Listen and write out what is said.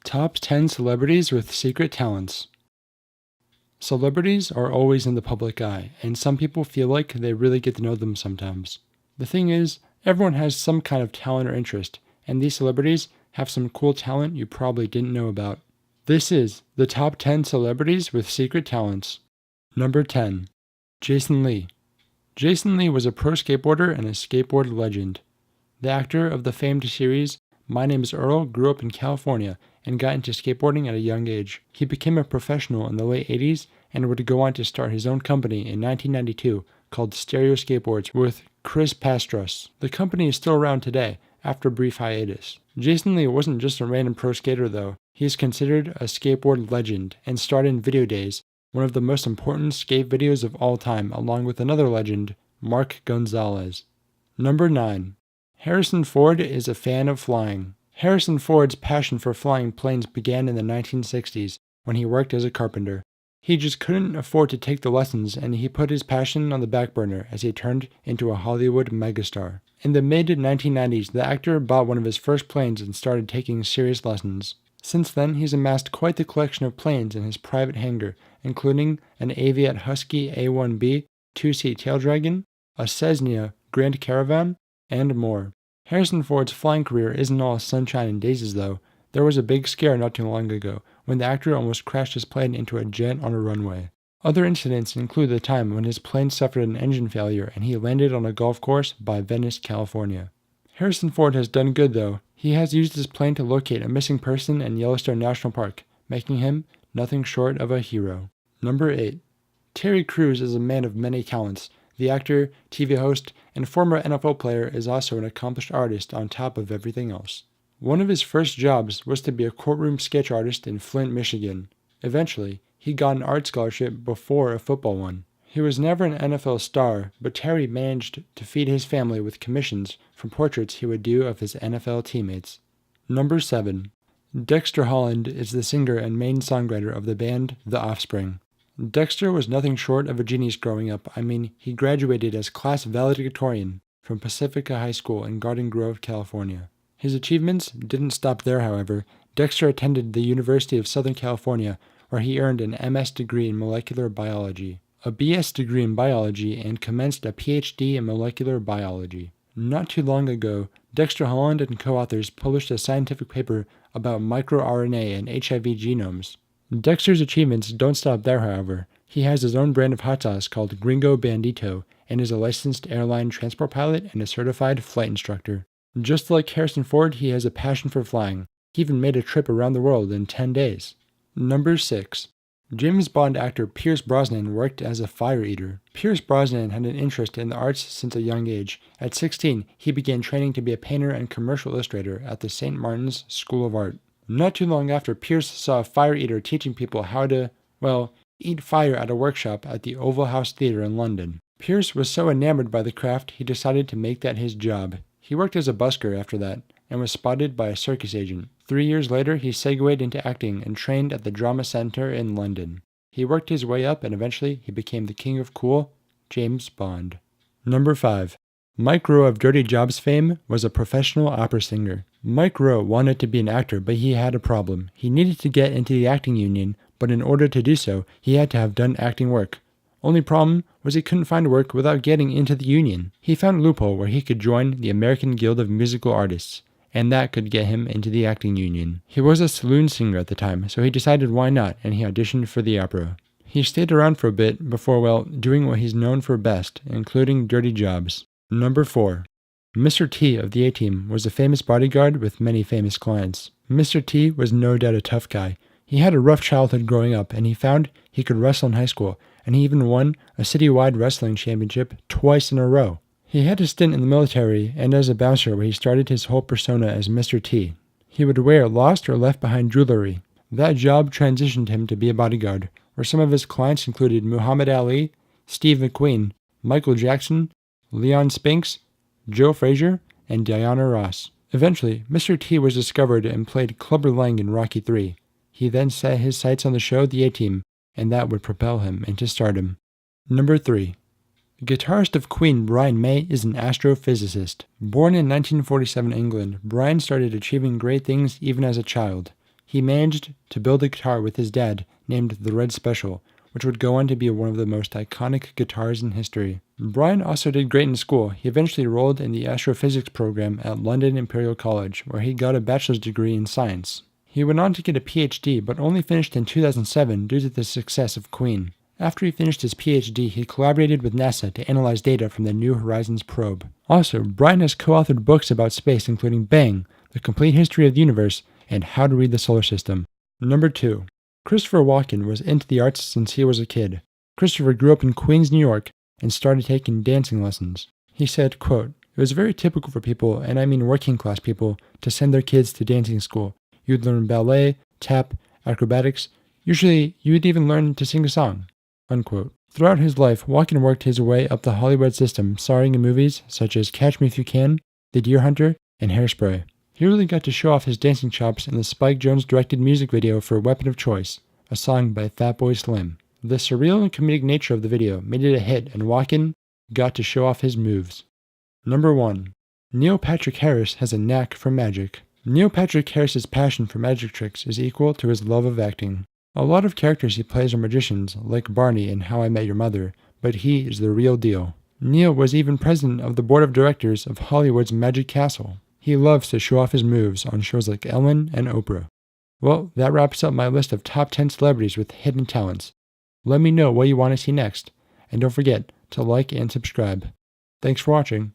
Top 10 Celebrities with Secret Talents. Celebrities are always in the public eye, and some people feel like they really get to know them sometimes. The thing is, everyone has some kind of talent or interest, and these celebrities have some cool talent you probably didn't know about. This is the Top 10 Celebrities with Secret Talents. Number 10. Jason Lee. Jason Lee was a pro skateboarder and a skateboard legend. The actor of the famed series My Name is Earl grew up in California and got into skateboarding at a young age. He became a professional in the late 80s and would go on to start his own company in 1992 called Stereo Skateboards with Chris Pastros. The company is still around today after a brief hiatus. Jason Lee wasn't just a random pro skater though. He is considered a skateboard legend and starred in Video Days, one of the most important skate videos of all time, along with another legend, Mark Gonzalez. Number 9. Harrison Ford is a fan of flying. Harrison Ford's passion for flying planes began in the 1960s when he worked as a carpenter. He just couldn't afford to take the lessons, and he put his passion on the back burner as he turned into a Hollywood megastar. In the mid-1990s, the actor bought one of his first planes and started taking serious lessons. Since then, he's amassed quite the collection of planes in his private hangar, including an Aviat Husky A1B 2-seat tail dragon, a Cessna Grand Caravan, and more. Harrison Ford's flying career isn't all sunshine and daisies though. There was a big scare not too long ago when the actor almost crashed his plane into a jet on a runway. Other incidents include the time when his plane suffered an engine failure and he landed on a golf course by Venice, California. Harrison Ford has done good though. He has used his plane to locate a missing person in Yellowstone National Park, making him nothing short of a hero. Number 8. Terry Crews is a man of many talents. The actor, TV host, and former NFL player is also an accomplished artist on top of everything else. One of his first jobs was to be a courtroom sketch artist in Flint, Michigan. Eventually, he got an art scholarship before a football one. He was never an NFL star, but Terry managed to feed his family with commissions from portraits he would do of his NFL teammates. Number 7. Dexter Holland is the singer and main songwriter of the band The Offspring. Dexter was nothing short of a genius growing up. He graduated as class valedictorian from Pacifica High School in Garden Grove, California. His achievements didn't stop there, however. Dexter attended the University of Southern California, where he earned an MS degree in molecular biology, a BS degree in biology, and commenced a PhD in molecular biology. Not too long ago, Dexter Holland and co-authors published a scientific paper about microRNA and HIV genomes. Dexter's achievements don't stop there, however. He has his own brand of hot sauce called Gringo Bandito and is a licensed airline transport pilot and a certified flight instructor. Just like Harrison Ford, he has a passion for flying. He even made a trip around the world in 10 days. Number 6. James Bond actor Pierce Brosnan worked as a fire eater. Pierce Brosnan had an interest in the arts since a young age. At 16, he began training to be a painter and commercial illustrator at the St. Martin's School of Art. Not too long after, Pierce saw a fire eater teaching people how to, eat fire at a workshop at the Oval House Theatre in London. Pierce was so enamored by the craft, he decided to make that his job. He worked as a busker after that, and was spotted by a circus agent. 3 years later, he segued into acting and trained at the Drama Centre in London. He worked his way up, and eventually he became the king of cool, James Bond. Number 5. Mike Rowe of Dirty Jobs fame was a professional opera singer. Mike Rowe wanted to be an actor, but he had a problem. He needed to get into the acting union, but in order to do so, he had to have done acting work. Only problem was he couldn't find work without getting into the union. He found a loophole where he could join the American Guild of Musical Artists, and that could get him into the acting union. He was a saloon singer at the time, so he decided why not, and he auditioned for the opera. He stayed around for a bit before, doing what he's known for best, including dirty jobs. Number 4. Mr. T of the A-Team was a famous bodyguard with many famous clients. Mr. T was no doubt a tough guy. He had a rough childhood growing up, and he found he could wrestle in high school, and he even won a citywide wrestling championship twice in a row. He had a stint in the military and as a bouncer where he started his whole persona as Mr. T. He would wear lost or left behind jewelry. That job transitioned him to be a bodyguard, where some of his clients included Muhammad Ali, Steve McQueen, Michael Jackson, Leon Spinks, Joe Frazier, and Diana Ross. Eventually, Mr. T was discovered and played Clubber Lang in Rocky III. He then set his sights on the show The A-Team, and that would propel him into stardom. Number 3. Guitarist of Queen Brian May is an astrophysicist. Born in 1947 England, Brian started achieving great things even as a child. He managed to build a guitar with his dad named the Red Special, which would go on to be one of the most iconic guitars in history. Brian also did great in school. He eventually enrolled in the astrophysics program at London Imperial College, where he got a bachelor's degree in science. He went on to get a PhD, but only finished in 2007 due to the success of Queen. After he finished his PhD, he collaborated with NASA to analyze data from the New Horizons probe. Also, Brian has co-authored books about space including Bang, The Complete History of the Universe, and How to Read the Solar System. Number 2. Christopher Walken was into the arts since he was a kid. Christopher grew up in Queens, New York, and started taking dancing lessons. He said, quote, "It was very typical for people, and I mean working class people, to send their kids to dancing school. You'd learn ballet, tap, acrobatics. Usually, you would even learn to sing a song." Unquote. Throughout his life, Walken worked his way up the Hollywood system, starring in movies such as Catch Me If You Can, The Deer Hunter, and Hairspray. He really got to show off his dancing chops in the Spike Jonze-directed music video for Weapon of Choice, a song by Fatboy Slim. The surreal and comedic nature of the video made it a hit, and Walken got to show off his moves. Number 1. Neil Patrick Harris has a knack for magic. Neil Patrick Harris's passion for magic tricks is equal to his love of acting. A lot of characters he plays are magicians, like Barney in How I Met Your Mother, but he is the real deal. Neil was even president of the board of directors of Hollywood's Magic Castle. He loves to show off his moves on shows like Ellen and Oprah. Well, that wraps up my list of top 10 celebrities with hidden talents. Let me know what you want to see next, and don't forget to like and subscribe. Thanks for watching.